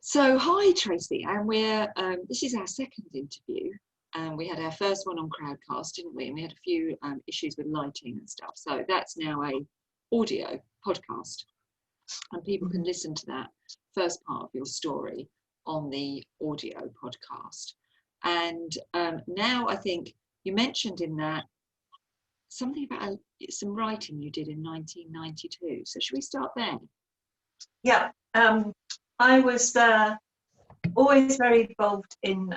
So, hi Tracy, and this is our second interview, and we had our first one on Crowdcast, didn't we? And we had a few issues with lighting and stuff. So that's now a audio podcast, and people can listen to that first part of your story on the audio podcast. And now I think you mentioned in that something about some writing you did in 1992. So should we start there? Yeah. I was always very involved in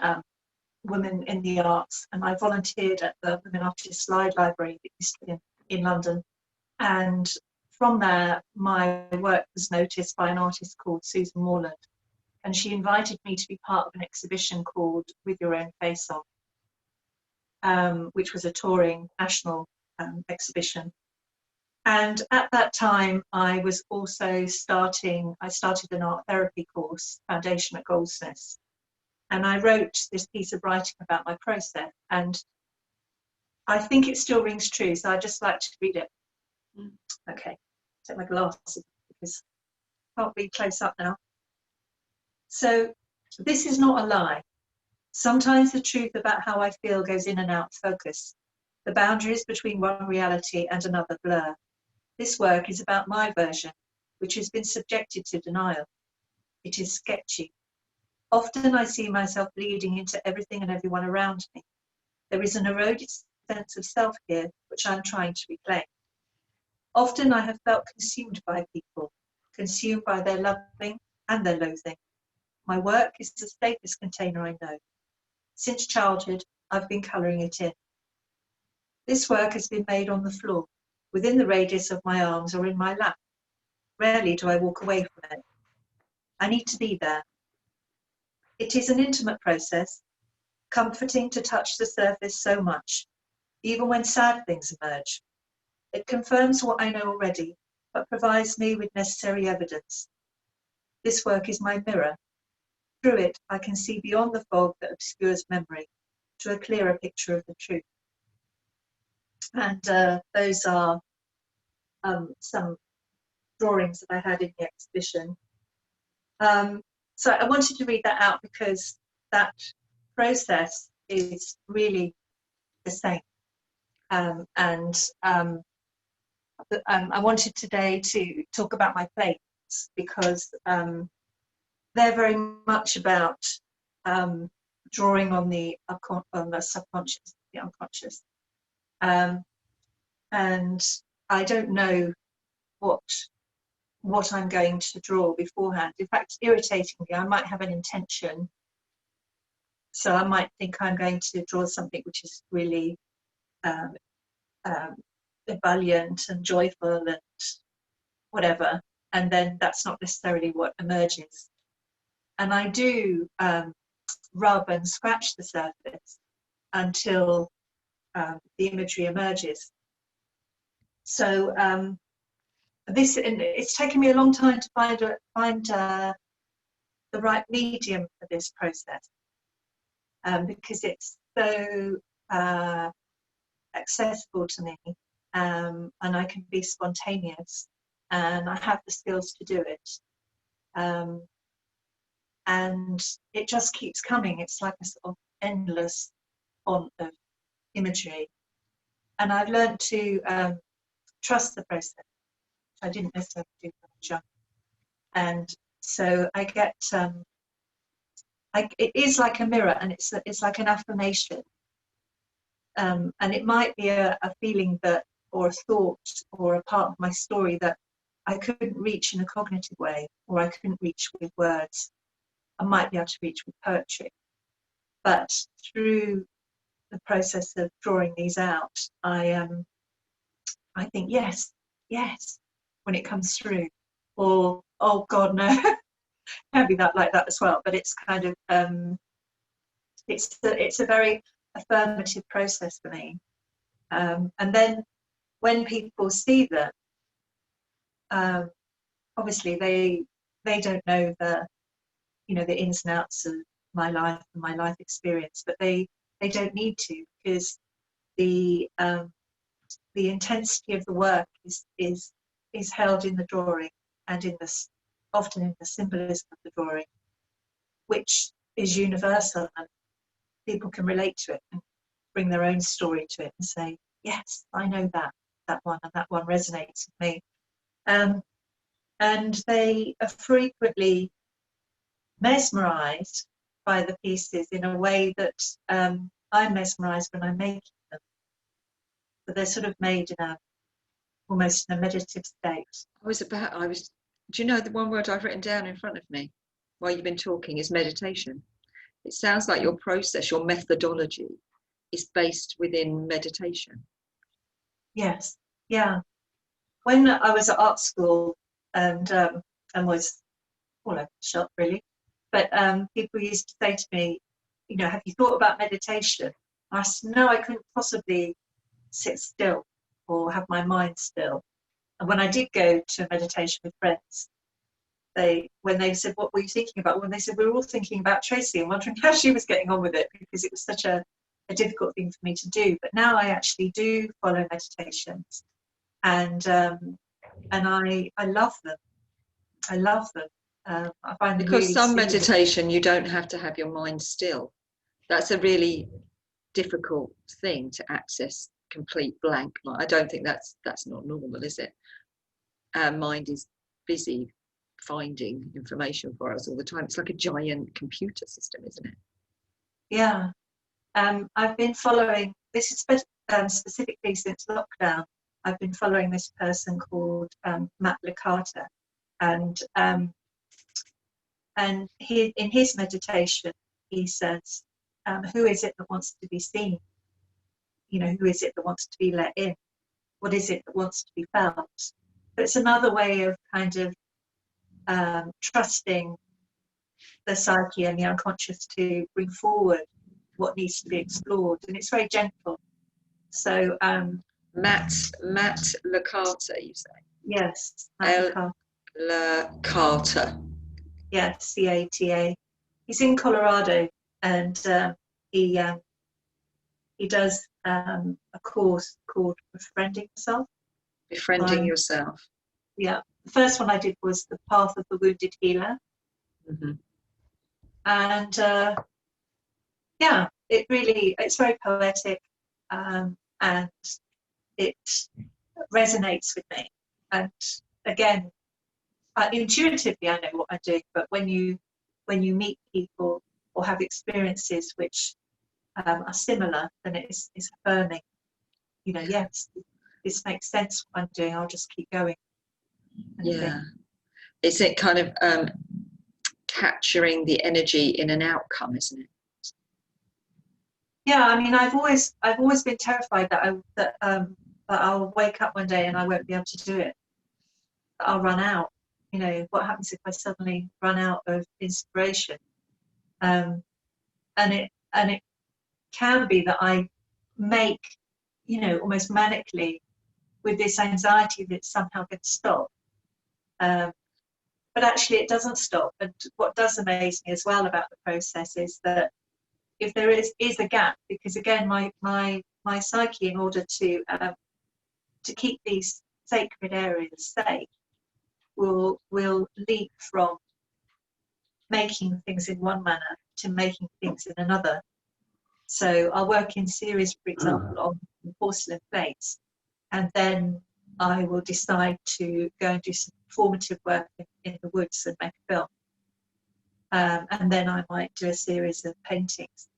women in the arts, and I volunteered at the Women Artists Library that used to be in London. And from there, my work was noticed by an artist called Susan Morland, and she invited me to be part of an exhibition called With Your Own Face On, which was a touring national exhibition. And at that time, I was also I started an art therapy course, Foundation at Goldsmiths. And I wrote this piece of writing about my process. And I think it still rings true. So I'd just like to read it. Okay, take my glasses because I can't read close up now. So this is not a lie. Sometimes the truth about how I feel goes in and out of focus. The boundaries between one reality and another blur. This work is about my version, which has been subjected to denial. It is sketchy. Often I see myself bleeding into everything and everyone around me. There is an eroded sense of self here, which I'm trying to reclaim. Often I have felt consumed by people, consumed by their loving and their loathing. My work is the safest container I know. Since childhood, I've been colouring it in. This work has been made on the floor, within the radius of my arms or in my lap. Rarely do I walk away from it. I need to be there. It is an intimate process, comforting to touch the surface so much, even when sad things emerge. It confirms what I know already, but provides me with necessary evidence. This work is my mirror. Through it, I can see beyond the fog that obscures memory, to a clearer picture of the truth. And those are some drawings that I had in the exhibition. So I wanted to read that out because that process is really the same. And I wanted today to talk about my plates because they're very much about drawing on the subconscious, the unconscious. And I don't know what I'm going to draw beforehand. In fact, irritatingly, I might have an intention. So I might think I'm going to draw something which is really ebullient and joyful and whatever, and then that's not necessarily what emerges. And I do rub and scratch the surface until the imagery emerges. So it's taken me a long time to find the right medium for this process, because it's so accessible to me, and I can be spontaneous, and I have the skills to do it, and it just keeps coming. It's like a sort of endless font of imagery, and I've learned to trust the process. I didn't necessarily do when I was young, and so I get it is like a mirror, and it's like an affirmation, and it might be a feeling that, or a thought, or a part of my story that I couldn't reach in a cognitive way, or I couldn't reach with words. I might be able to reach with poetry, but through the process of drawing these out, I think yes, when it comes through, or oh God, no, can't be that like that as well. But it's kind of it's a very affirmative process for me, and then when people see that, obviously they don't know the ins and outs of my life and my life experience, but they don't need to, because the intensity of the work is held in the drawing, and often in the symbolism of the drawing. which is universal, and people can relate to it and bring their own story to it and say, yes, I know that one, and that one resonates with me. And they are frequently mesmerized by the pieces in a way that I'm mesmerized when I'm making them. But they're sort of made in almost in a meditative state. Do you know the one word I've written down in front of me while you've been talking is meditation? It sounds like your process, your methodology is based within meditation. Yes, yeah. When I was at art school and was all over the shop really, but people used to say to me, you know, have you thought about meditation? I said, no, I couldn't possibly sit still or have my mind still. And when I did go to meditation with friends, when they said, what were you thinking about? When they said, we were all thinking about Tracie and wondering how she was getting on with it, because it was such a difficult thing for me to do. But now I actually do follow meditations, and I love them. I love them. I find them Because really some soothing. meditation, you don't have to have your mind still. That's a really difficult thing to access complete blank. I don't think that's not normal, is it? Our mind is busy finding information for us all the time. It's like a giant computer system, isn't it? Yeah. I've been following, this is specifically since lockdown, I've been following this person called Matt Licata, and he, in his meditation, he says, who is it that wants to be seen? You know, who is it that wants to be let in? What is it that wants to be felt? But it's another way of kind of trusting the psyche and the unconscious to bring forward what needs to be explored, and it's very gentle. So Matt Licata, you say? yes, Licata. Yes, Cata. He's in Colorado, and he does a course called Befriending Yourself. Befriending Yourself. Yeah, the first one I did was The Path of the Wounded Healer. Mm-hmm. And yeah, it's very poetic, and it resonates with me. And again, intuitively I know what I'm doing, but when you meet people or have experiences which are similar, then it's affirming. You know, yes, this makes sense what I'm doing. I'll just keep going. Yeah, is it kind of capturing the energy in an outcome, isn't it? Yeah, I mean, I've always been terrified that I'll wake up one day and I won't be able to do it. That I'll run out. You know, what happens if I suddenly run out of inspiration? And it can be that I make, you know, almost manically with this anxiety that somehow going to stop. But actually it doesn't stop. And what does amaze me as well about the process is that if there is a gap, because again, my psyche, in order to keep these sacred areas safe, will leap from making things in one manner to making things in another. So I'll work in series, for example, on porcelain plates, and then I will decide to go and do some performative work in the woods and make a film. And then I might do a series of paintings.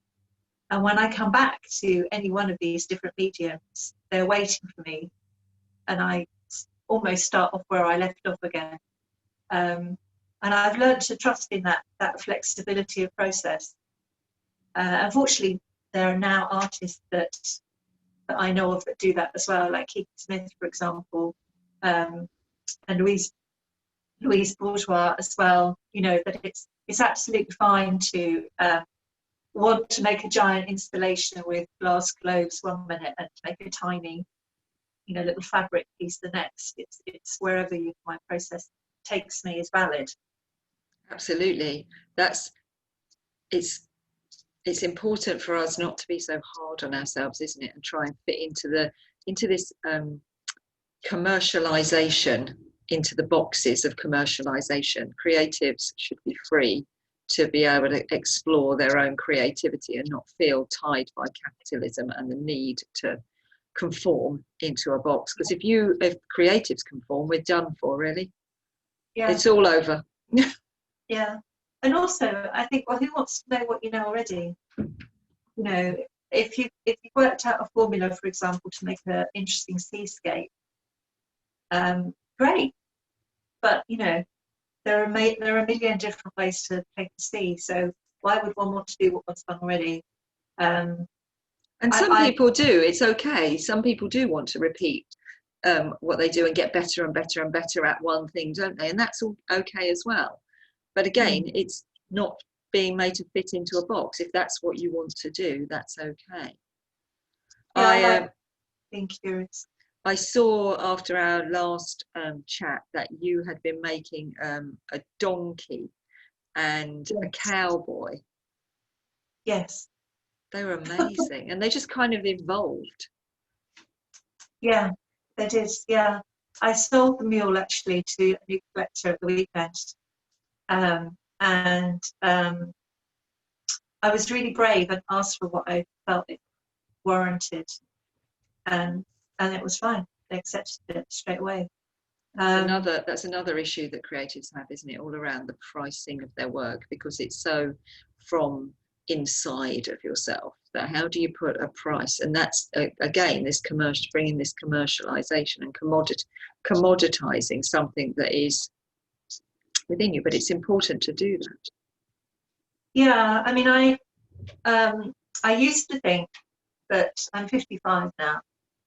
And when I come back to any one of these different mediums, they're waiting for me, and I almost start off where I left off again. And I've learned to trust in that flexibility of process. Unfortunately, there are now artists that I know of that do that as well, like Keith Smith, for example, and Louise Bourgeois as well. You know, that it's absolutely fine to want to make a giant installation with glass globes one minute and make a tiny, you know, little fabric piece the next. It's wherever my process takes me is valid. Absolutely. It's important for us not to be so hard on ourselves, isn't it, and try and fit into this commercialization, into the boxes of commercialization. Creatives should be free to be able to explore their own creativity and not feel tied by capitalism and the need to conform into a box. Because if creatives conform, we're done for, really. Yeah. It's all over. Yeah. And also, I think, well, who wants to know what you know already? You know, if you worked out a formula, for example, to make an interesting seascape, great. But you know, there are a million different ways to paint the sea. So why would one want to do what one's done already? And some people do. It's okay. Some people do want to repeat what they do and get better and better and better at one thing, don't they? And that's all okay as well. But again, it's not being made to fit into a box. If that's what you want to do, that's okay. Yeah, I like being curious. I saw after our last chat that you had been making a donkey and a cowboy. Yes. They were amazing. And they just kind of evolved. Yeah, they did. Yeah. I sold the mule actually to a new collector at the weekend. And I was really brave and asked for what I felt it warranted. And it was fine. They accepted it straight away. That's another issue that creatives have, isn't it? All around the pricing of their work, because it's so from inside of yourself. That how do you put a price? And that's again this bringing this commercialization and commoditizing something that is within you. But it's important to do that. Yeah, I mean, I used to think that I'm 55 now,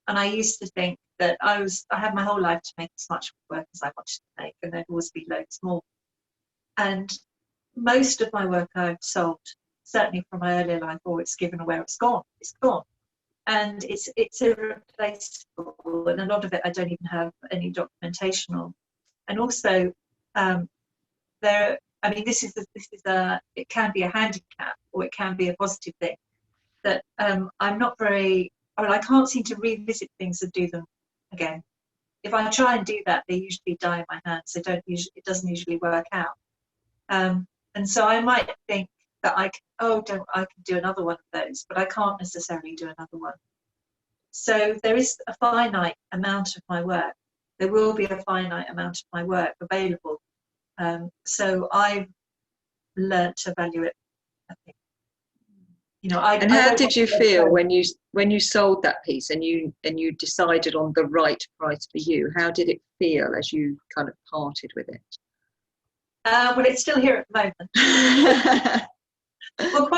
and I used to think that I had my whole life to make as much work as I wanted to make, and there'd always be loads more. And most of my work I've sold, certainly from my earlier life, or it's given away, it's gone. It's gone, and it's irreplaceable. And a lot of it I don't even have any documentation on. And also, I mean, this is it can be a handicap, or it can be a positive thing. That I'm not very. I can't seem to revisit things and do them again. If I try and do that, they usually die in my hands. It doesn't usually work out. And so I might think that I can do another one of those, but I can't necessarily do another one. So there is a finite amount of my work. There will be a finite amount of my work available. So I've learned to value it, I think. You know, and how did you feel when you sold that piece and you decided on the right price for you? How did it feel as you kind of parted with it? Well, it's still here at the moment. Well,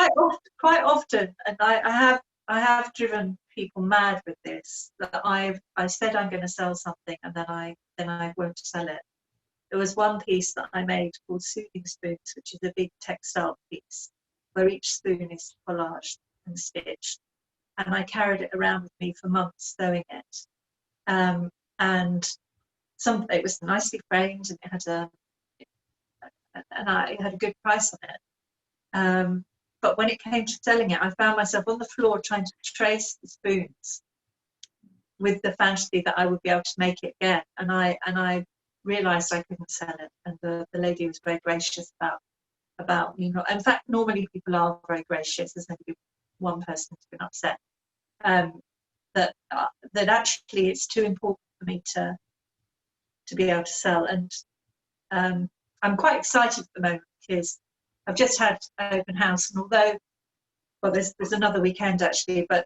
quite often, and I have driven people mad with this. That I said I'm going to sell something, and then I won't sell it. There was one piece that I made called Soothing Spoons, which is a big textile piece, where each spoon is collaged and stitched. And I carried it around with me for months sewing it. And it was nicely framed, and it had a good price on it. But when it came to selling it, I found myself on the floor trying to trace the spoons with the fantasy that I would be able to make it again. And I realised I couldn't sell it. And the lady was very gracious about me. In fact, normally people are very gracious. There's only one person who's been upset. That actually it's too important for me to be able to sell. And I'm quite excited at the moment because I've just had an open house, and although, well, there's another weekend actually, but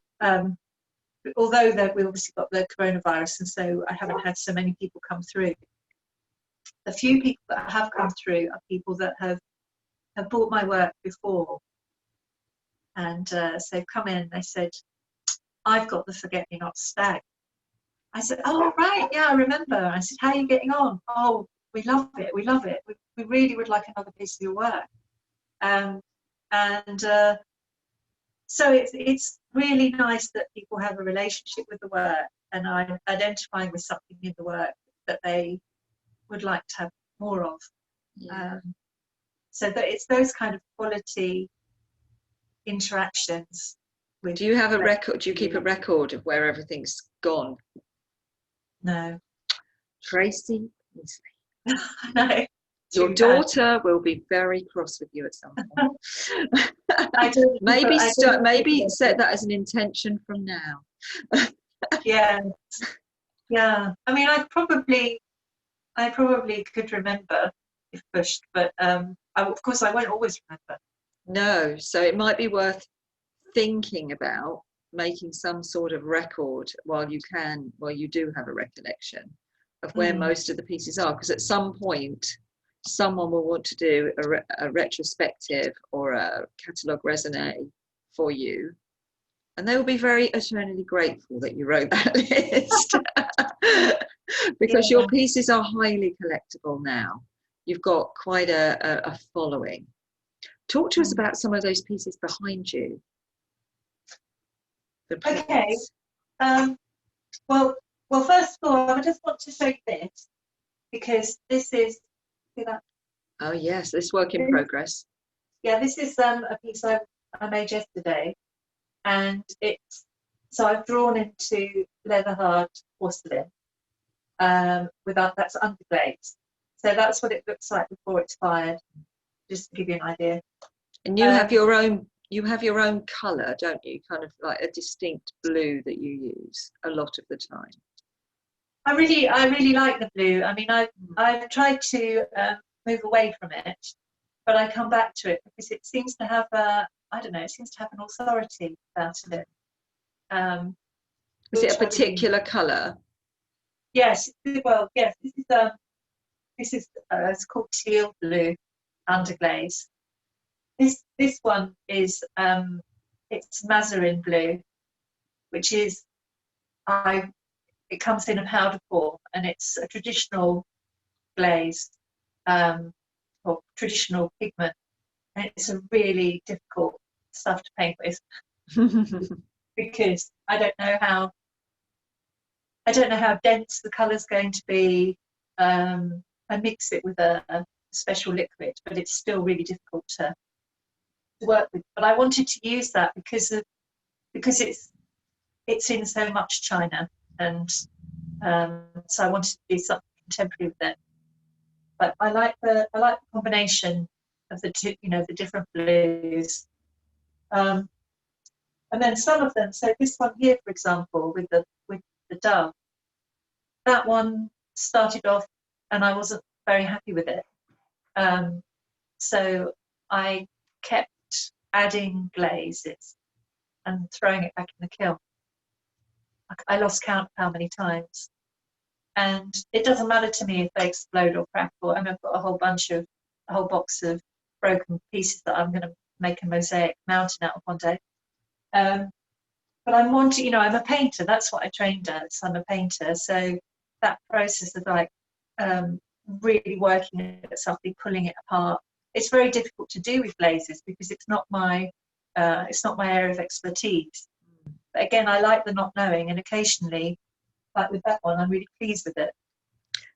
although we obviously got the coronavirus, and so I haven't had so many people come through. The few people that have come through are people that have bought my work before, and so they've come in and they said, I've got the Forget-Me-Not stag. I said, oh right, yeah, I remember. I said, how are you getting on? Oh, we love it, we really would like another piece of your work. So it's really nice that people have a relationship with the work, and I'm identifying with something in the work that they would like to have more of. Yeah. So that it's those kind of quality interactions. Do you have a record? Do you keep a record of where everything's gone? No. Tracie Peisley. No. Your daughter will be very cross with you at some point. maybe set that as an intention from now. Yeah, yeah. I mean, I probably could remember if pushed, but of course I won't always remember. No, so it might be worth thinking about making some sort of record while you do have a recollection of where most of the pieces are, because at some point someone will want to do a retrospective or a catalogue raisonné for you, and they will be very eternally grateful that you wrote that list. Because your pieces are highly collectible now. You've got quite a following. Talk to us about some of those pieces behind you. Okay. Well, first of all, I just want to show you this, because this is, see that? Oh yes, this work in progress. Yeah, this is a piece I made yesterday, and so I've drawn into leather hard porcelain. That's underglazed. So that's what it looks like before it's fired, just to give you an idea. And you have your own colour, don't you? Kind of like a distinct blue that you use a lot of the time. I really like the blue. I mean, I've tried to move away from it, but I come back to it because it seems to have it seems to have an authority about it. Is it a particular colour? Yes. Well, yes. This is it's called Teal Blue underglaze. This one is it's Mazarin blue, which is it comes in a powder form, and it's a traditional glaze or traditional pigment, and it's a really difficult stuff to paint with because I don't know how dense the colour's going to be. I mix it with a special liquid, but it's still really difficult to work with. But I wanted to use that because it's in so much china, and so I wanted to do something contemporary with it. But I like the combination of the two, the different blues. And then some of them. So this one here, for example, with the dove, that one started off, and I wasn't very happy with it. So I kept adding glazes and throwing it back in the kiln. I lost count of how many times. And it doesn't matter to me if they explode or crack, or I've got a whole box of broken pieces that I'm going to make a mosaic mountain out of one day. But I'm wanting, I'm a painter. That's what I trained as. I'm a painter. So that process of really working at something, pulling it apart, it's very difficult to do with glazes because it's not my area of expertise. But again, I like the not knowing, and occasionally, like with that one, I'm really pleased with it.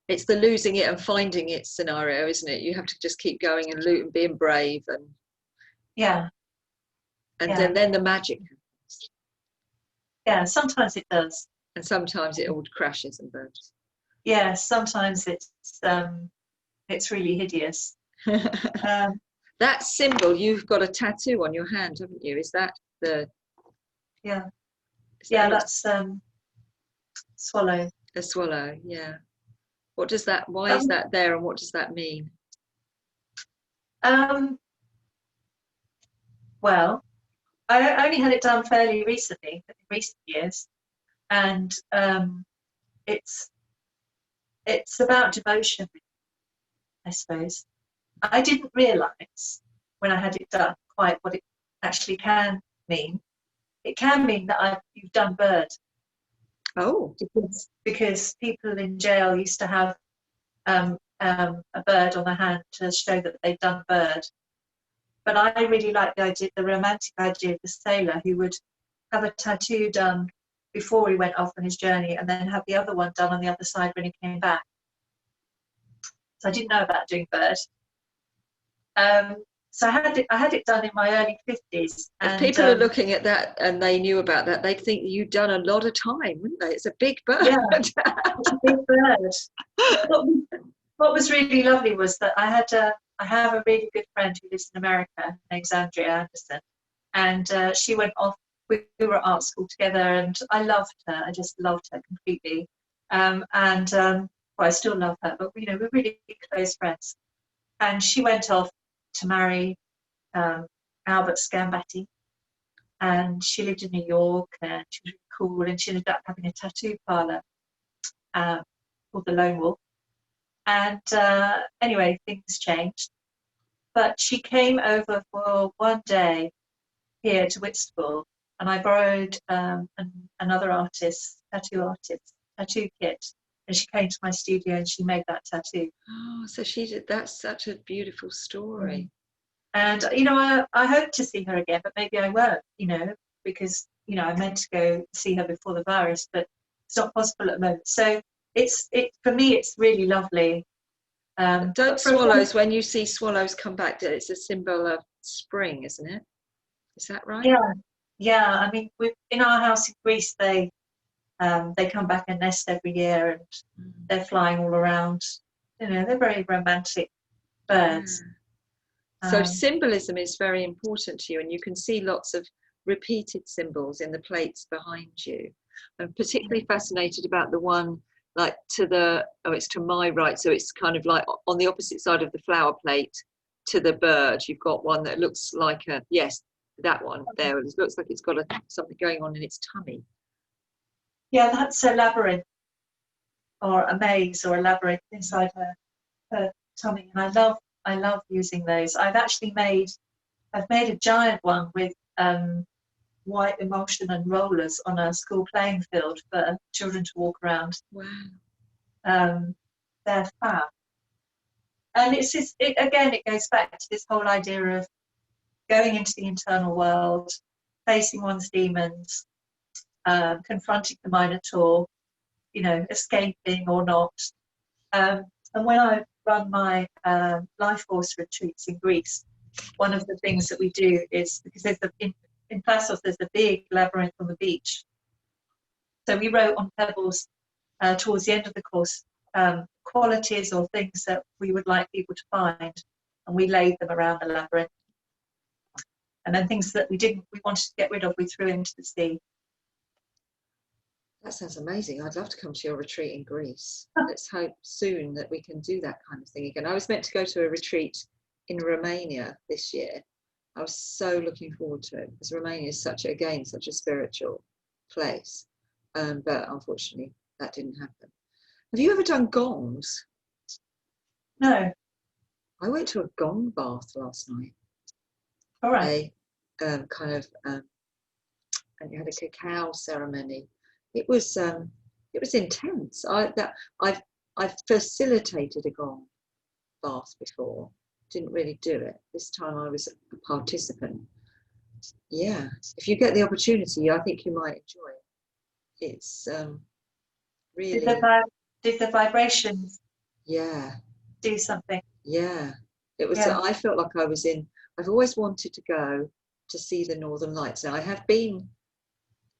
It's the losing it and finding it scenario, isn't it? You have to just keep going and loot and being brave, and then the magic happens. Yeah, sometimes it does, and sometimes it all crashes and burns. Yeah, sometimes it's really hideous. That symbol, you've got a tattoo on your hand, haven't you? Is that the? Yeah. That's swallow. A swallow, yeah. What does that? Why is that there, and what does that mean? Well, I only had it done fairly recently, in recent years, and it's about devotion, I suppose. I didn't realise when I had it done quite what it actually can mean. It can mean that you've done bird. Oh. Because people in jail used to have a bird on the hand to show that they'd done bird. But I really like the romantic idea of the sailor who would have a tattoo done before he went off on his journey, and then have the other one done on the other side when he came back. So I didn't know about doing bird. So I had it done in my early 50s. If people are looking at that and they knew about that, they'd think you'd done a lot of time, wouldn't they? It's a big bird. Yeah, it's a big bird. what was really lovely was that I have a really good friend who lives in America, named Andrea Anderson, and she went off. We were at art school together, and I loved her. I just loved her completely. Well, I still love her, but we're really close friends. And she went off to marry Albert Scambatti, and she lived in New York, and she was really cool, and she ended up having a tattoo parlor called the Lone Wolf. And anyway, things changed. But she came over for one day here to Whitstable, and I borrowed another tattoo kit, and she came to my studio and she made that tattoo. Oh, so she did. That's such a beautiful story. And I hope to see her again, but maybe I won't, because I meant to go see her before the virus, but it's not possible at the moment. So for me, it's really lovely. Don't swallows, when you see swallows come back, it's a symbol of spring, isn't it? Is that right? Yeah. I mean, in our house in Greece, they come back and nest every year, and they're flying all around. They're very romantic birds. Yeah. So symbolism is very important to you, and you can see lots of repeated symbols in the plates behind you. I'm particularly fascinated about the one like it's to my right, so it's kind of like on the opposite side of the flower plate to the bird. You've got one that looks like that one there. It looks like it's got something going on in its tummy. Yeah, that's a labyrinth, or a maze, or a labyrinth inside her tummy, and I love using those. I've made a giant one with white emulsion and rollers on a school playing field for children to walk around. Wow. They're fab. And it goes back to this whole idea of going into the internal world, facing one's demons, confronting the Minotaur, escaping or not. And when I run my life force retreats in Greece, one of the things that we do is, because in Passos there's a big labyrinth on the beach. So we wrote on pebbles towards the end of the course qualities or things that we would like people to find, and we laid them around the labyrinth. And then things that we wanted to get rid of, we threw into the sea. That sounds amazing. I'd love to come to your retreat in Greece. Let's hope soon that we can do that kind of thing again. I was meant to go to a retreat in Romania this year. I was so looking forward to it, because Romania is such a spiritual place. But unfortunately, that didn't happen. Have you ever done gongs? No. I went to a gong bath last night. All right. And you had a cacao ceremony. It was intense. I've facilitated a gong bath before. Didn't really do it. This time I was a participant. Yeah, if you get the opportunity, I think you might enjoy it. It's really. Did the vibrations? Yeah. Do something. Yeah, it was. Yeah. I felt like I was in. I've always wanted to go to see the Northern Lights. Now I have been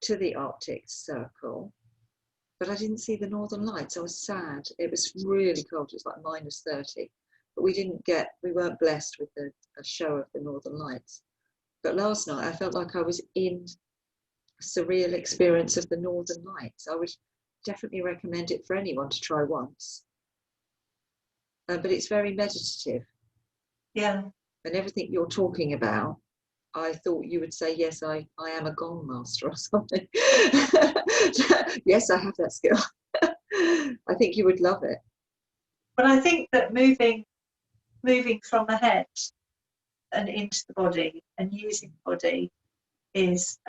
to the Arctic Circle, but I didn't see the Northern Lights. I was sad. It was really cold. It was like -30, but we weren't blessed with a show of the Northern Lights. But last night I felt like I was in a surreal experience of the Northern Lights. I would definitely recommend it for anyone to try once. But it's very meditative. Yeah. And everything you're talking about, I thought you would say, yes, I am a gong master or something. Yes, I have that skill. I think you would love it. But I think that moving from the head and into the body and using the body is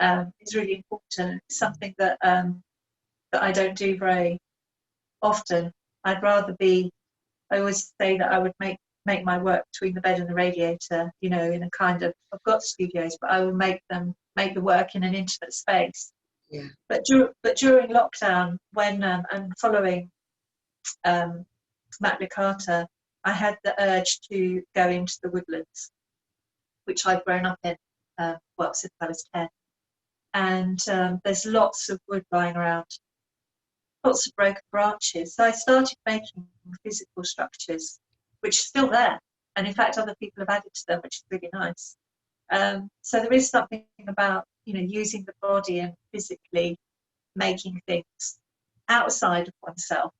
really important. It's something that I don't do very often. I'd rather I always say that I would make my work between the bed and the radiator, in a kind of, I've got studios, but I will make the work in an intimate space. Yeah. But during lockdown, when and following Magna Carta, I had the urge to go into the woodlands, which I've grown up in, since I was 10. And there's lots of wood lying around, lots of broken branches. So I started making physical structures, which are still there. And in fact, other people have added to them, which is really nice. So there is something about, using the body and physically making things outside of oneself.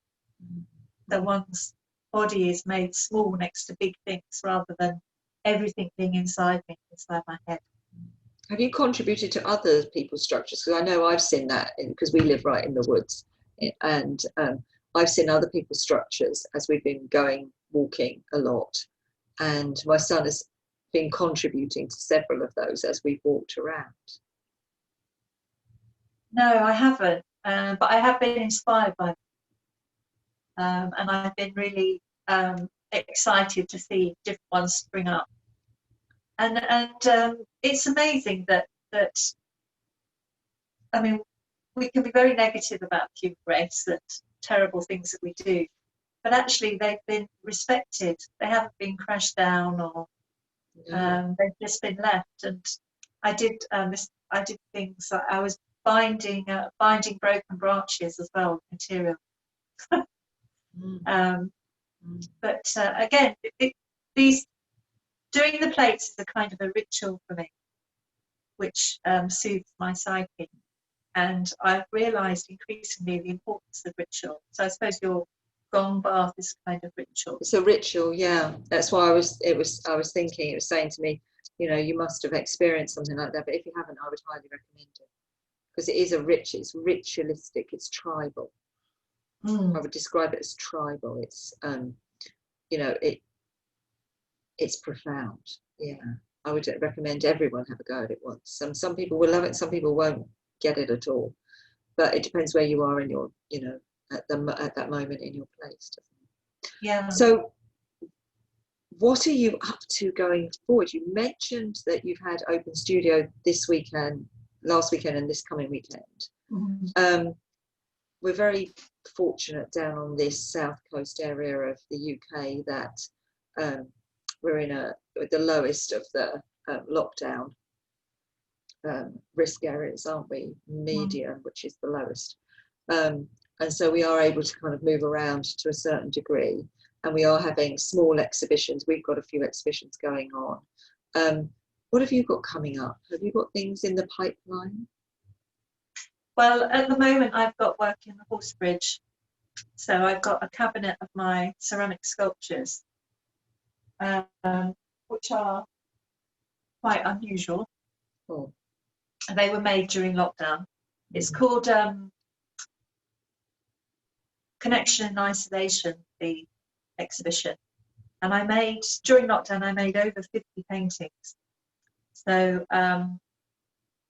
That one's body is made small next to big things rather than everything being inside me, inside my head. Have you contributed to other people's structures? Because I know I've seen that because we live right in the woods, and I've seen other people's structures as we've been walking a lot, and my son has been contributing to several of those as we've walked around. No, I haven't, but I have been inspired by them, and I've been really excited to see different ones spring up. And it's amazing that I mean, we can be very negative about the human race, that terrible things that we do, but actually they've been respected. They haven't been crashed down, or they've just been left. And I did things like I was binding broken branches as well, material. But again, these doing the plates is a kind of a ritual for me, which soothes my psyche. And I've realised increasingly the importance of ritual. So I suppose your gong bath is a kind of ritual. It's a ritual, yeah. That's why I was thinking, it was saying to me, you must have experienced something like that, but if you haven't, I would highly recommend it. Because it is it's ritualistic, it's tribal. I would describe it as tribal. It's it's profound. Yeah, I would recommend everyone have a go at it once. Some people will love it, some people won't get it at all. But it depends where you are in your, at that moment in your place, doesn't it? Yeah. So what are you up to going forward? You mentioned that you've had open studio this weekend, last weekend, and this coming weekend. We're very fortunate down on this south coast area of the UK that we're in the lowest of the lockdown risk areas, aren't we? Medium, which is the lowest. And so we are able to kind of move around to a certain degree, and we are having small exhibitions. We've got a few exhibitions going on. What have you got coming up? Have you got things in the pipeline? Well, at the moment, I've got work in the Horse Bridge. So I've got a cabinet of my ceramic sculptures, which are quite unusual. Oh. They were made during lockdown. It's called Connection and Isolation, the exhibition. And during lockdown, I made over 50 paintings. So I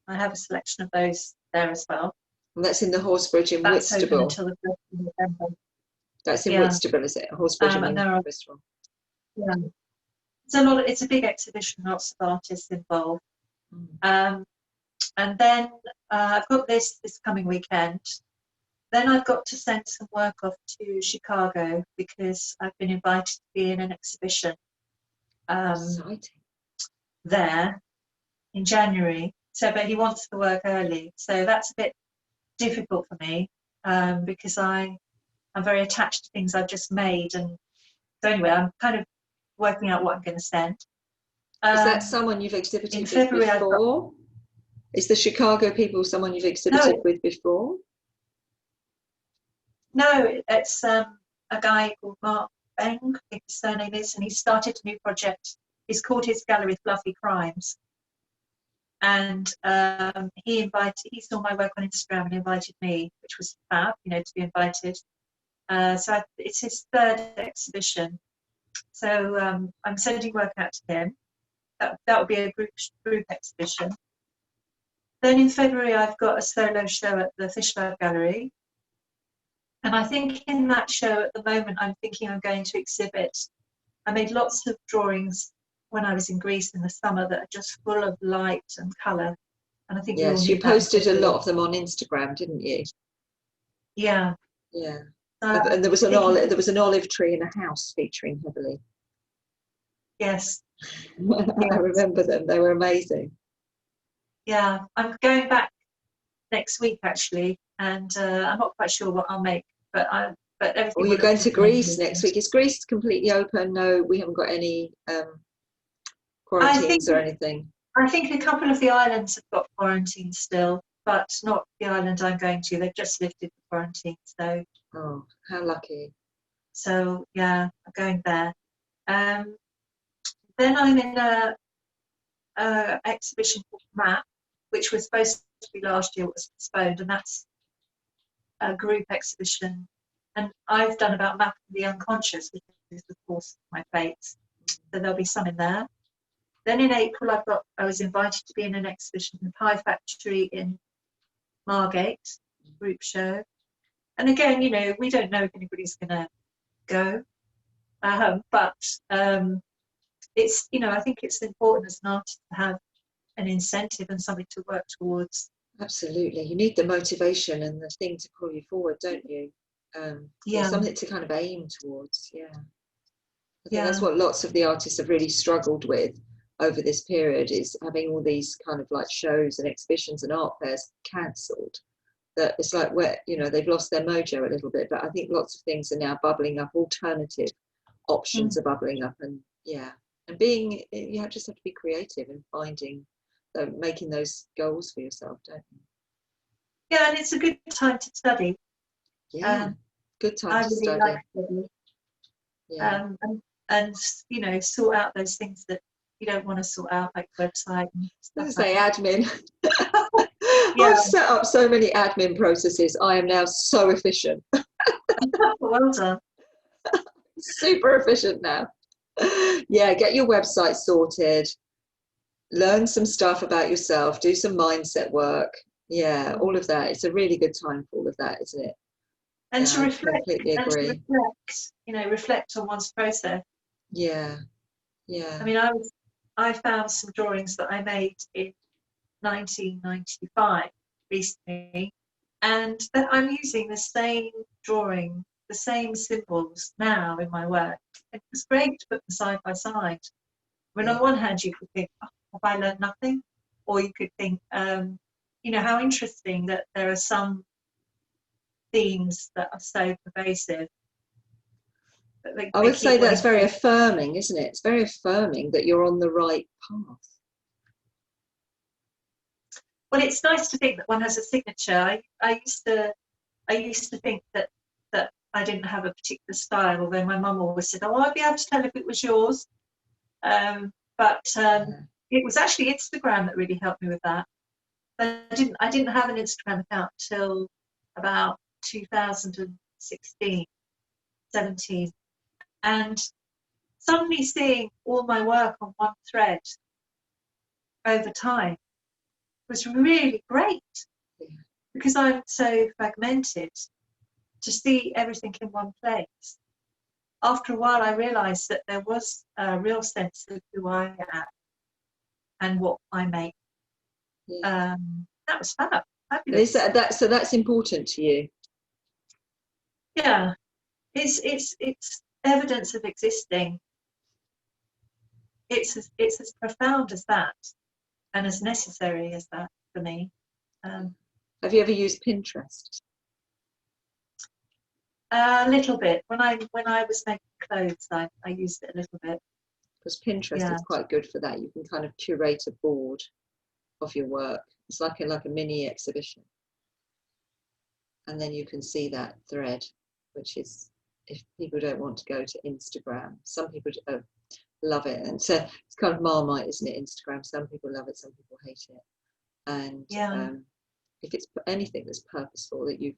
have a selection of those there as well. And that's in the Horsebridge in That's Whitstable. Open until the 1st of November. That's in Whitstable, is it? Horsebridge in Whitstable. Yeah. It's a big exhibition, lots of artists involved. And then I've got this coming weekend. Then I've got to send some work off to Chicago because I've been invited to be in an exhibition there in January. But he wants the work early, so that's a bit difficult for me because I'm very attached to things I've just made, and so anyway, I'm kind of working out what I'm going to send. Is that someone you've exhibited in with February before? Is the Chicago people someone you've exhibited with before? No, it's a guy called Mark Beng, I think his surname is, and he started a new project. He's called his gallery Fluffy Crimes. And he saw my work on Instagram and invited me, which was fab, to be invited. So it's his third exhibition. So I'm sending work out to him. That would be a group exhibition. Then in February, I've got a solo show at the Fish Lab Gallery. And I think in that show at the moment, I'm thinking I'm going to exhibit. I made lots of drawings when I was in Greece in the summer that are just full of light and colour. And I think yes, you posted a lot of them on Instagram, didn't you? Yeah. Yeah. And there was an olive tree in a house featuring heavily. Yes. I remember them. They were amazing. Yeah, I'm going back next week actually, and I'm not quite sure what I'll make, but but everything. Or you're going to Greece next week. Is Greece completely open? No, we haven't got any quarantines or anything. I think a couple of the islands have got quarantine still, but not the island I'm going to. They've just lifted the quarantine. So. Oh, how lucky. So yeah, I'm going there. Then I'm in a exhibition called Map, which was supposed to be last year, was postponed, and that's a group exhibition. And I've done about mapping the unconscious, which is of course my plates. So there'll be some in there. Then in April, I was invited to be in an exhibition in the Pie Factory in Margate, group show. And again, you know, we don't know if anybody's going to go, but it's, you know, I think it's important as an artist to have an incentive and something to work towards. Absolutely, you need the motivation and the thing to pull you forward, don't you? Yeah, something to kind of aim towards. Yeah, I think that's what lots of the artists have really struggled with over this period, is having all these kind of like shows and exhibitions and art fairs cancelled. That it's like, where, you know, they've lost their mojo a little bit, but I think lots of things are now bubbling up, alternative options are bubbling up, and and being, you just have to be creative and finding, making those goals for yourself, don't you? Yeah, and it's a good time to study. Good time to study. Like study. And you know, sort out those things that you don't want to sort out, like website and stuff. Admin. I've set up so many admin processes. I am now so efficient. Well done. Super efficient now. Yeah, get your website sorted. Learn some stuff about yourself. Do some mindset work. Yeah, all of that. It's a really good time for all of that, isn't it? And to reflect. I completely agree. You know, reflect on one's process. Yeah. I mean, I found some drawings that I made in 1995 recently, and that I'm using the same drawing, the same symbols now in my work. It was great to put them side by side. When on one hand you could think, oh, have I learned nothing? Or you could think, you know, how interesting that there are some themes that are so pervasive. I would say that's very affirming, isn't it? It's very affirming that you're on the right path. Well, it's nice to think that one has a signature. I used to think that I didn't have a particular style, although my mum always said, "Oh, I'd be able to tell if it was yours." But it was actually Instagram that really helped me with that. I didn't have an Instagram account till about 2016, 17, and suddenly seeing all my work on one thread over time was really great, because I'm so fragmented. To see everything in one place, after a while I realized that there was a real sense of who I am and what I make. That was fabulous. So that's important to you? Yeah, it's evidence of existing. It's as profound as that, and as necessary as that for me. Have you ever used Pinterest? A little bit. When I was making clothes, I used it a little bit. Because Pinterest is quite good for that. You can kind of curate a board of your work. It's like a mini exhibition, and then you can see that thread, which is, if people don't want to go to Instagram, some people love it, and so it's kind of Marmite, isn't it? Instagram. Some people love it, some people hate it, and if it's anything that's purposeful, that you,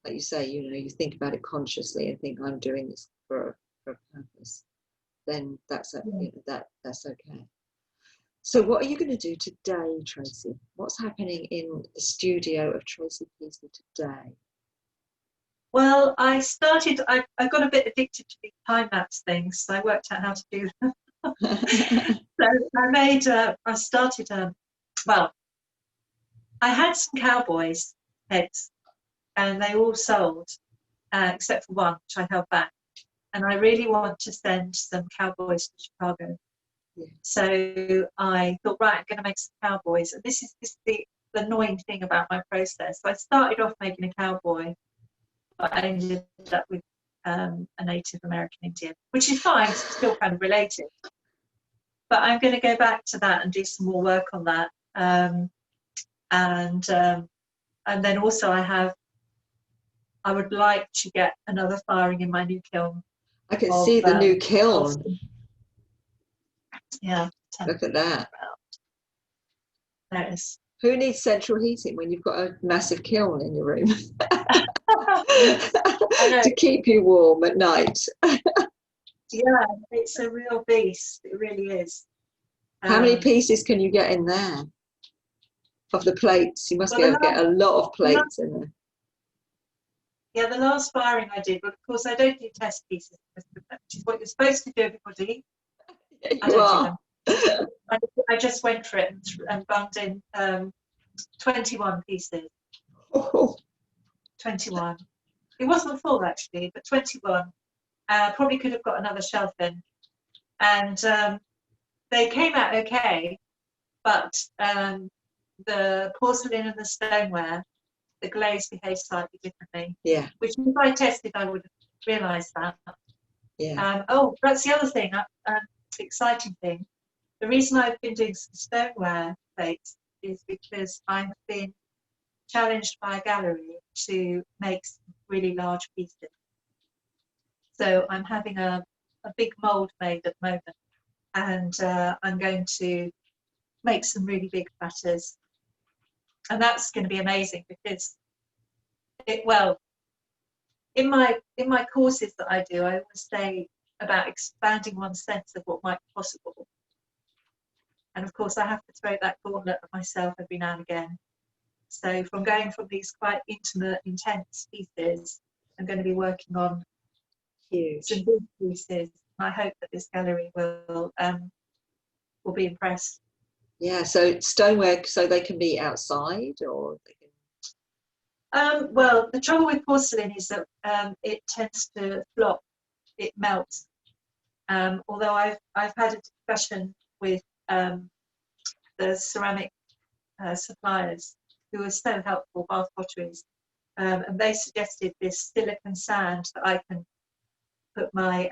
like you say, you know, you think about it consciously and think, I'm doing this for a purpose, then that's that's okay. So what are you going to do today, Tracie? What's happening in the studio of Tracie Peisley today? Well, I got a bit addicted to these time lapse things, so I worked out how to do them. So I started, well, I had some Cowboy Heads, and they all sold, except for one, which I held back. And I really want to send some cowboys to Chicago. Yeah. So I thought, right, I'm going to make some cowboys. And this is the annoying thing about my process. So I started off making a cowboy, but I ended up with a Native American Indian, which is fine, it's still kind of related. But I'm going to go back to that and do some more work on that. And then also I would like to get another firing in my new kiln. I can see the new kiln. Yeah. Look at that. There it is. Who needs central heating when you've got a massive kiln in your room to keep you warm at night? Yeah, it's a real beast. It really is. How many pieces can you get in there? Of the plates, you must be able to get a lot of plates in there. Yeah, the last firing I did, but of course I don't do test pieces, which is what you're supposed to do, everybody. You are. I just went for it and bunged in 21 pieces. Oh. 21. It wasn't full actually, but 21. Probably could have got another shelf in. And they came out okay, but the porcelain and the stoneware, the glaze behaves slightly differently. Yeah. Which if I tested, I would have realised that. Yeah. Oh, that's the other thing, exciting thing. The reason I've been doing some stoneware plates is because I've been challenged by a gallery to make some really large pieces. So I'm having a big mould made at the moment, and I'm going to make some really big platters. And that's going to be amazing because in my courses that I do, I always say about expanding one's sense of what might be possible. And of course, I have to throw that gauntlet at myself every now and again. So from going from these quite intimate, intense pieces, I'm going to be working on some big pieces. I hope that this gallery will be impressed. Yeah, so stoneware, so they can be outside, or they can... Well, the trouble with porcelain is that it tends to flop, it melts. Although I've had a discussion with the ceramic suppliers who are so helpful, Bath Potteries, and they suggested this silicon sand that I can put my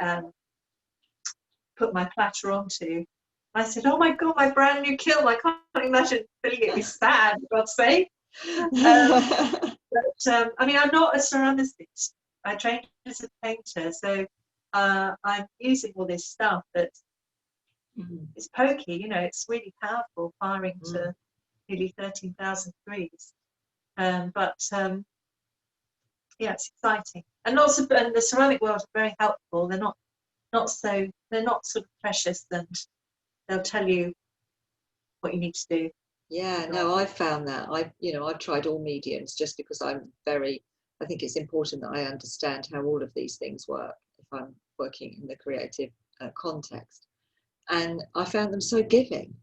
platter onto. I said, "Oh my God, my brand new kiln! I can't imagine filling it with sand, for God's sake." But I mean, I'm not a ceramicist. I trained as a painter, so I'm using all this stuff that is pokey. You know, it's really powerful, firing to nearly 13,000 degrees. But yeah, it's exciting, and also, and the ceramic world are very helpful. They're not sort of precious, and they'll tell you what you need to do. Yeah, no, I've found that. I've tried all mediums just because I think it's important that I understand how all of these things work if I'm working in the creative context. And I found them so giving,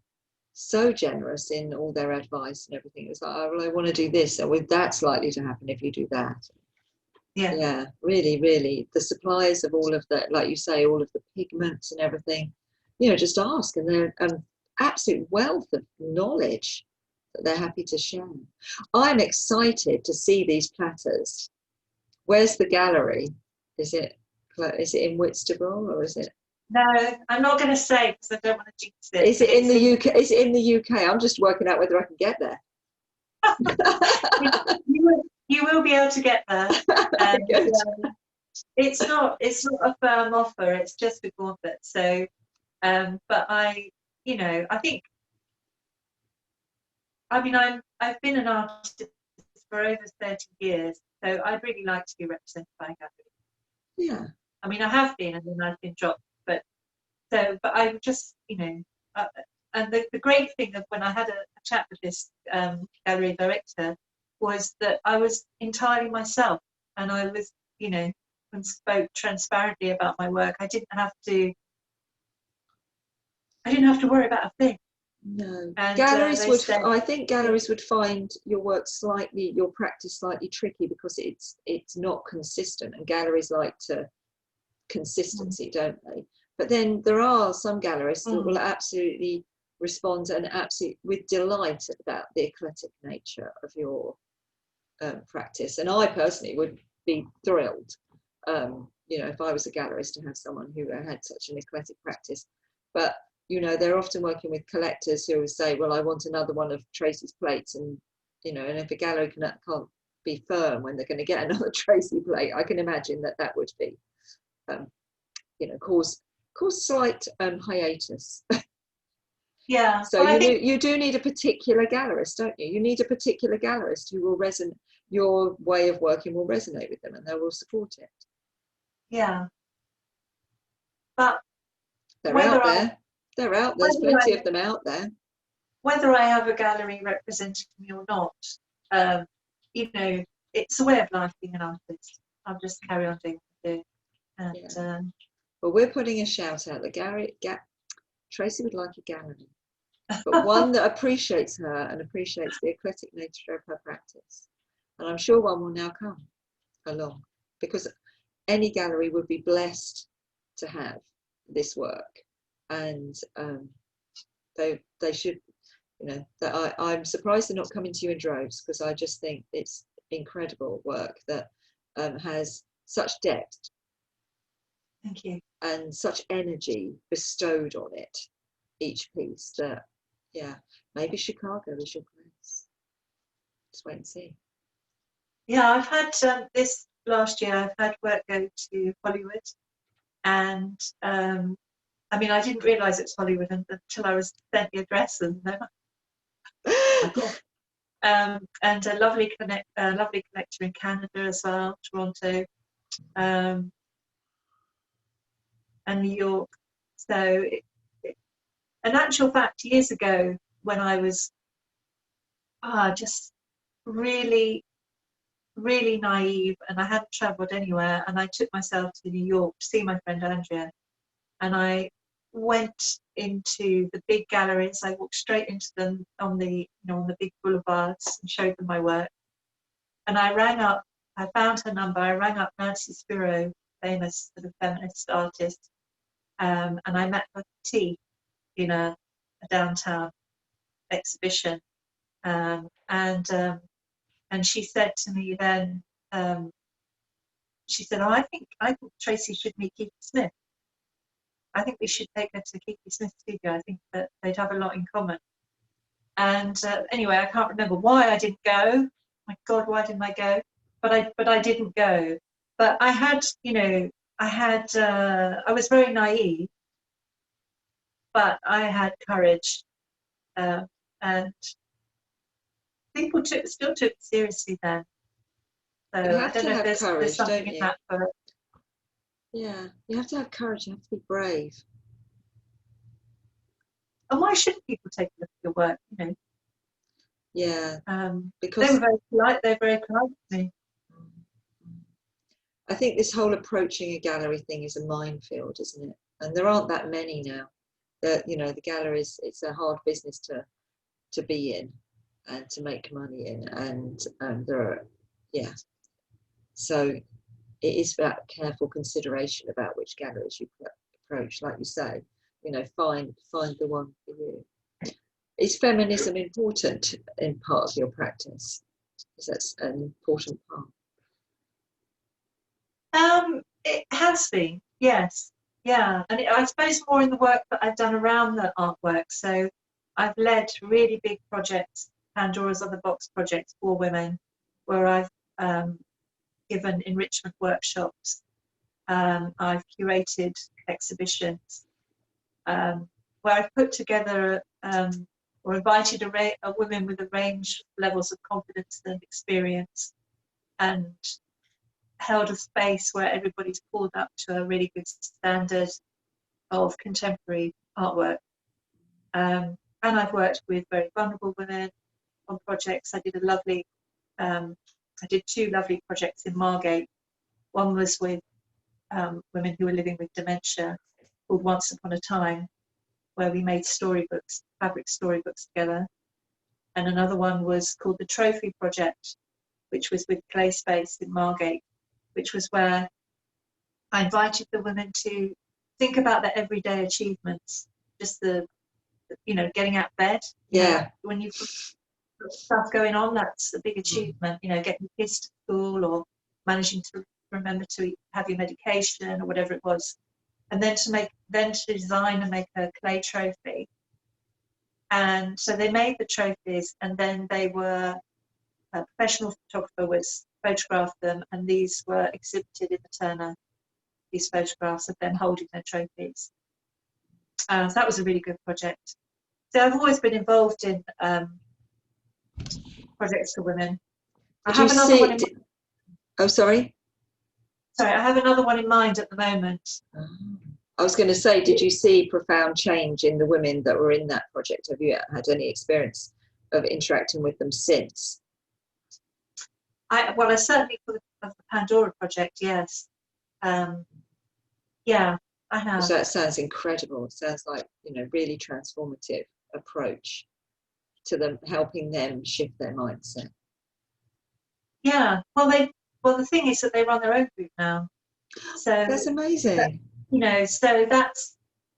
so generous in all their advice and everything. It was like, oh, well, I want to do this, so that's likely to happen if you do that. Yeah, really, really. The suppliers of all of that, like you say, all of the pigments and everything, just ask, and they're an absolute wealth of knowledge that they're happy to share. I'm excited to see these platters. Where's the gallery? Is it in Whitstable, or is it? No, I'm not going to say because I don't want to jinx it. Is it in the UK? Is it in the UK? I'm just working out whether I can get there. You will be able to get there. It's not a firm offer. It's just a gauntlet. So, but I think. I mean, I've been an artist for over 30 years, so I'd really like to be represented by a gallery. Yeah. I mean, I have been, and then I've been dropped. But I just, and the great thing of when I had a chat with this gallery director was that I was entirely myself, and I was, and spoke transparently about my work. I didn't have to worry about a thing. No, and, galleries I think galleries would find your practice slightly tricky because it's not consistent, and galleries like consistency, don't they? But then there are some galleries that will absolutely respond and absolutely with delight about the eclectic nature of your practice, and I personally would be thrilled you know, if I was a gallerist, to have someone who had such an eclectic practice. But, you know, they're often working with collectors who will say, well, I want another one of Tracie's plates. And, you know, and if a gallery can't be firm when they're going to get another Tracie plate, I can imagine that would be, you know, cause slight hiatus. Yeah. So you do need a particular gallerist, don't you? You need a particular gallerist who will resonate, your way of working will resonate with them, and they will support it. Yeah. But they're out there. They're out. There's plenty of them out there. Whether I have a gallery representing me or not, you know, it's a way of life being an artist. I'll just carry on doing what I do. And, yeah. Well, we're putting a shout out that Tracie would like a gallery, but one that appreciates her and appreciates the eclectic nature of her practice. And I'm sure one will now come along, because any gallery would be blessed to have this work, and they should, you know, that I'm surprised they're not coming to you in droves, because I just think it's incredible work that has such depth. Thank you. And such energy bestowed on it, each piece, that, yeah, maybe Chicago is your place. Just wait and see. Yeah, I've had this last year, I've had work go to Hollywood, and I mean, I didn't realise it's Hollywood until I was sent the address, and and a lovely collector in Canada as well, Toronto, and New York. So, in actual fact, years ago, when I was just really, really naive, and I hadn't travelled anywhere, and I took myself to New York to see my friend Andrea, and I went into the big galleries. I walked straight into them on the big boulevards and showed them my work. And I found her number. I rang up Nancy Spiro, famous sort of feminist artist, and I met her for tea in a downtown exhibition. And she said to me then, she said, "Oh, I think Tracie should meet Keith Smith. I think we should take her to Keith Smith's studio. I think that they'd have a lot in common." And anyway, I can't remember why I didn't go. My God, why didn't I go? But I didn't go. But I had, you know, I was very naive, but I had courage, and people still took it seriously then. So I don't know if there's something in that. But yeah, you have to have courage. You have to be brave. And why shouldn't people take a look at your work? You know. Yeah. Because they were very polite. They're very polite to me. I think this whole approaching a gallery thing is a minefield, isn't it? And there aren't that many now. That, you know, the galleries, it's a hard business to be in and to make money in, and there are, yeah. So it is about careful consideration about which galleries you approach. Like you say, you know, find the one for you. Is feminism important in part of your practice? Is that an important part? It has been, yes, yeah, and I suppose more in the work that I've done around the artwork. So I've led really big projects, Pandora's Other Box projects for women, where I've given enrichment workshops. I've curated exhibitions, where I've put together or invited a women with a range of levels of confidence and experience, and held a space where everybody's pulled up to a really good standard of contemporary artwork. And I've worked with very vulnerable women on projects. I did two lovely projects in Margate. One was with women who were living with dementia, called Once Upon a Time, where we made storybooks, fabric storybooks together. And another one was called the Trophy Project, which was with Clay Space in Margate, which was where I invited the women to think about their everyday achievements, just getting out of bed. Yeah. When you've got stuff going on, that's a big achievement. You know, getting kids to school or managing to remember to have your medication or whatever it was, and then to design and make a clay trophy. And so they made the trophies, and then they were a professional photographer was photographed them, and these were exhibited in the Turner. These photographs of them holding their trophies. So that was a really good project. So I've always been involved in projects for women. I have another one. Oh, sorry. Sorry, I have another one in mind at the moment. I was going to say, did you see profound change in the women that were in that project? Have you had any experience of interacting with them since? Well, I certainly for the Pandora project, yes. Yeah, I have. So that sounds incredible. It sounds like, you know, really transformative approach to them, helping them shift their mindset. Yeah, well, the thing is that they run their own group now. So that's amazing. You know, so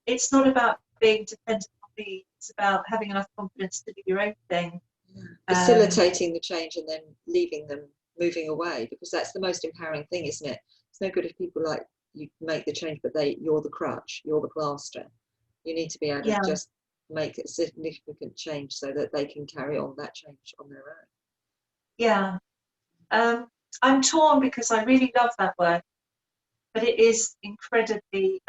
it's not about being dependent on me. It's about having enough confidence to do your own thing. Yeah. Facilitating the change and then leaving them moving away, because that's the most empowering thing, isn't it? It's no good if people like you make the change, but you're the crutch, you're the plaster. You need to be able to just make a significant change so that they can carry on that change on their own. Yeah. I'm torn because I really love that work, but it is incredibly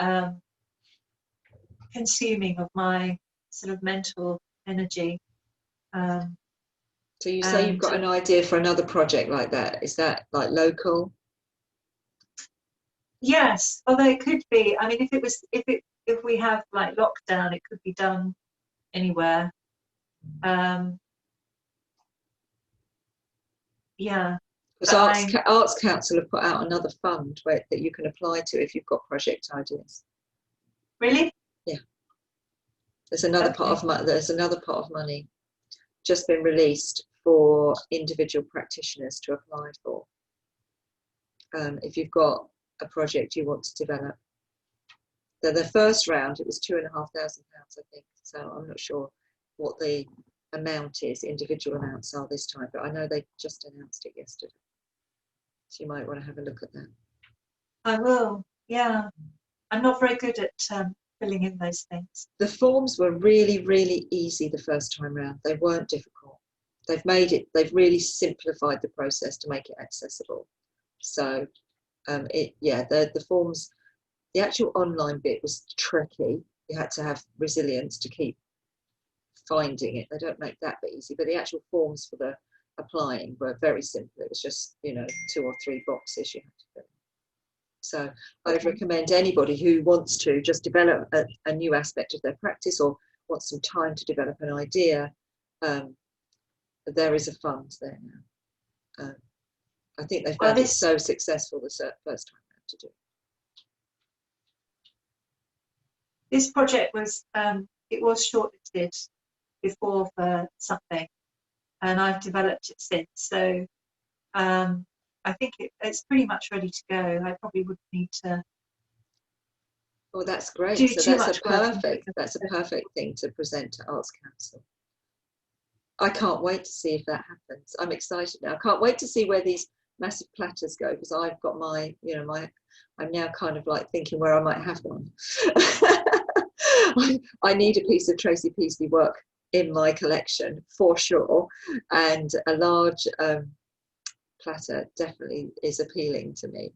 consuming of my sort of mental energy. So you say you've got an idea for another project like that. Is that like local? Yes, although it could be. I mean, if we have like lockdown, it could be done anywhere. Yeah. Because Arts Council have put out another fund that you can apply to if you've got project ideas. Really? Yeah. There's another part of money just been released for individual practitioners to apply for. If you've got a project you want to develop. The first round, it was £2,500, I think. So I'm not sure what the amount is, individual amounts are this time, but I know they just announced it yesterday. So you might want to have a look at that. I will, yeah. I'm not very good at filling in those things. The forms were really, really easy the first time round. They weren't difficult. They've really simplified the process to make it accessible. So the forms, the actual online bit was tricky. You had to have resilience to keep finding it. They don't make that bit easy, but the actual forms for the applying were very simple. It was just, 2 or 3 boxes you had to fill in. So I'd recommend anybody who wants to just develop a new aspect of their practice or wants some time to develop an idea, there is a fund there now. I think they found it so successful the first time around to do. This project was shortlisted before for something, and I've developed it since. So I think it's pretty much ready to go. I probably wouldn't need to. Oh, that's great. So that's a perfect thing to present to Arts Council. I can't wait to see if that happens. I'm excited now. I can't wait to see where these massive platters go, because I've got I'm now kind of like thinking where I might have one. I need a piece of Tracie Peisley work in my collection for sure, and a large platter definitely is appealing to me.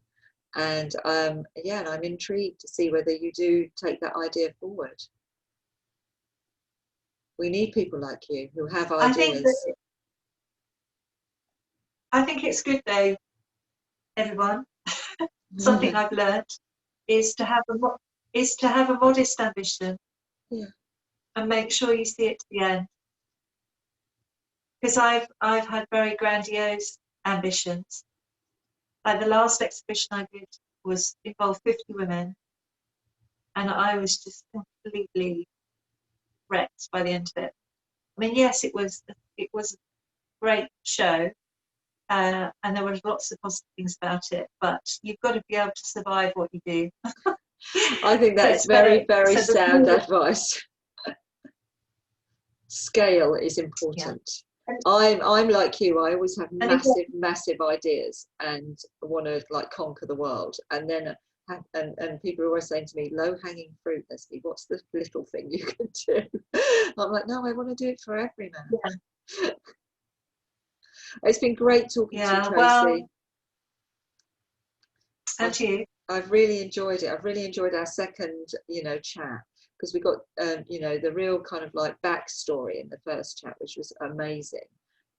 And and I'm intrigued to see whether you do take that idea forward. We need people like you who have ideas. I think it's good though, everyone. Something I've learned is to have a modest ambition. Yeah. And make sure you see it to the end. Because I've had very grandiose ambitions. Like the last exhibition I did involved 50 women, and I was just completely wrecked by the end of it. I mean, yes, it was a great show, and there were lots of positive things about it, but you've got to be able to survive what you do. I think that's very, very sound advice. Scale is important. I'm like you. I always have And massive ideas and want to like conquer the world. And then and people are always saying to me, low hanging fruit, Lesley, what's the little thing you can do? I'm like, no, I want to do it for every man. yeah, It's been great talking to you, yeah. Tracie. Well, and you. I've really enjoyed it. I've really enjoyed our second, chat, because we got, the real kind of like backstory in the first chat, which was amazing.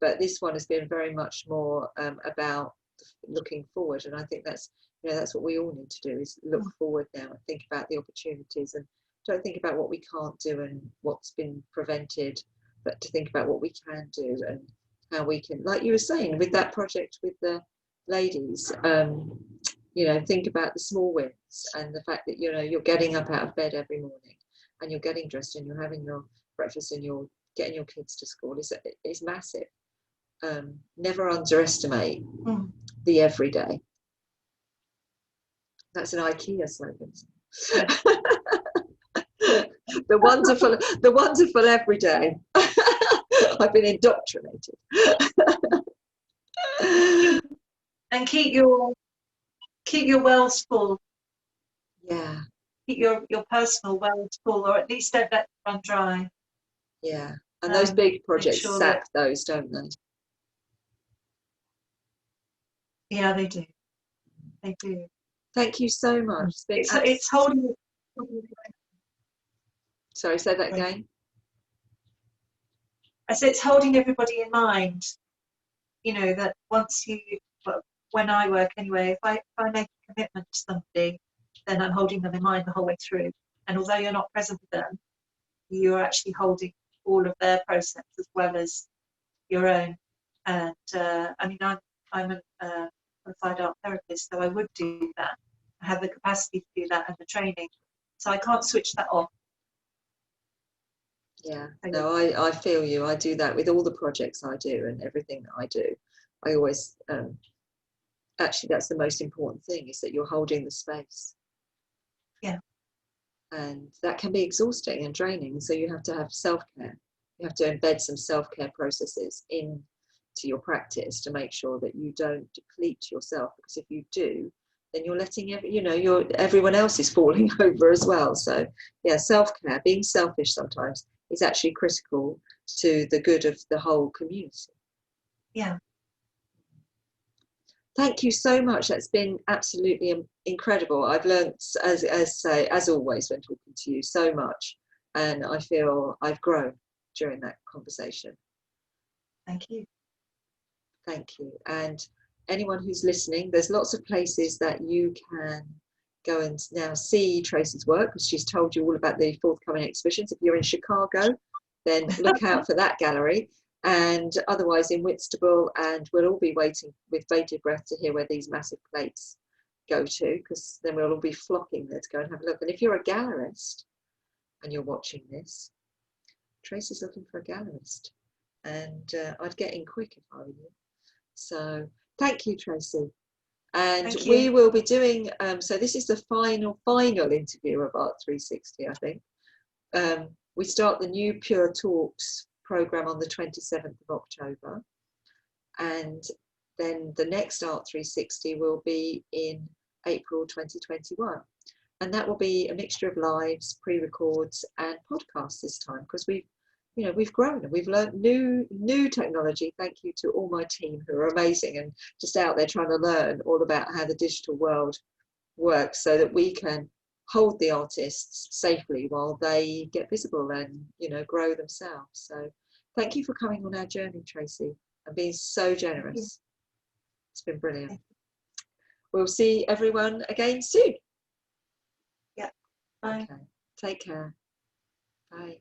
But this one has been very much more about looking forward, and I think that's what we all need to do, is look forward now and think about the opportunities, and don't think about what we can't do and what's been prevented, but to think about what we can do and how we can, like you were saying with that project with the ladies, think about the small wins and the fact that you're getting up out of bed every morning and you're getting dressed and you're having your breakfast and you're getting your kids to school is massive. Never underestimate the everyday. That's an IKEA slogan. the wonderful everyday. I've been indoctrinated. And keep your wells full. Yeah. Keep your personal wells full, or at least don't let them run dry. Yeah. And those big projects sap that, those, don't they? Yeah, they do. They do. Thank you so much. It's holding. Sorry, say that again. I said it's holding everybody in mind. That when I work anyway, if I make a commitment to somebody, then I'm holding them in mind the whole way through. And although you're not present with them, you're actually holding all of their process as well as your own. And I'm a qualified art therapist, so I would do that. I have the capacity to do that and the training, so I can't switch that off. Yeah, no, I feel you. I do that with all the projects I do and everything that I do. I always, actually, that's the most important thing, is that you're holding the space. Yeah. And that can be exhausting and draining. So you have to have self-care. You have to embed some self-care processes into your practice to make sure that you don't deplete yourself, because if you do, then you're letting everyone else is falling over as well. So yeah, self-care, being selfish sometimes is actually critical to the good of the whole community. Yeah. Thank you so much. That's been absolutely incredible. I've learned, as always when talking to you, so much, and I feel I've grown during that conversation. Thank you. Thank you. And anyone who's listening, there's lots of places that you can go and now see Tracie's work, because she's told you all about the forthcoming exhibitions. If you're in Chicago, then look out for that gallery. And otherwise in Whitstable, and we'll all be waiting with bated breath to hear where these massive plates go to, because then we'll all be flocking there to go and have a look. And if you're a gallerist and you're watching this, Tracie's looking for a gallerist, and I'd get in quick if I were you. So thank you, Tracie. And we will be doing, so this is the final interview of Art360, I think. We start the new Pure Talks program on the 27th of October. And then the next Art360 will be in April 2021. And that will be a mixture of lives, pre-records and podcasts this time, because we've grown and we've learned new technology. Thank you to all my team who are amazing and just out there trying to learn all about how the digital world works, so that we can hold the artists safely while they get visible and grow themselves. So thank you for coming on our journey, Tracie, and being so generous. It's been brilliant. We'll see everyone again soon. Yeah. Bye. Okay. Take care. Bye.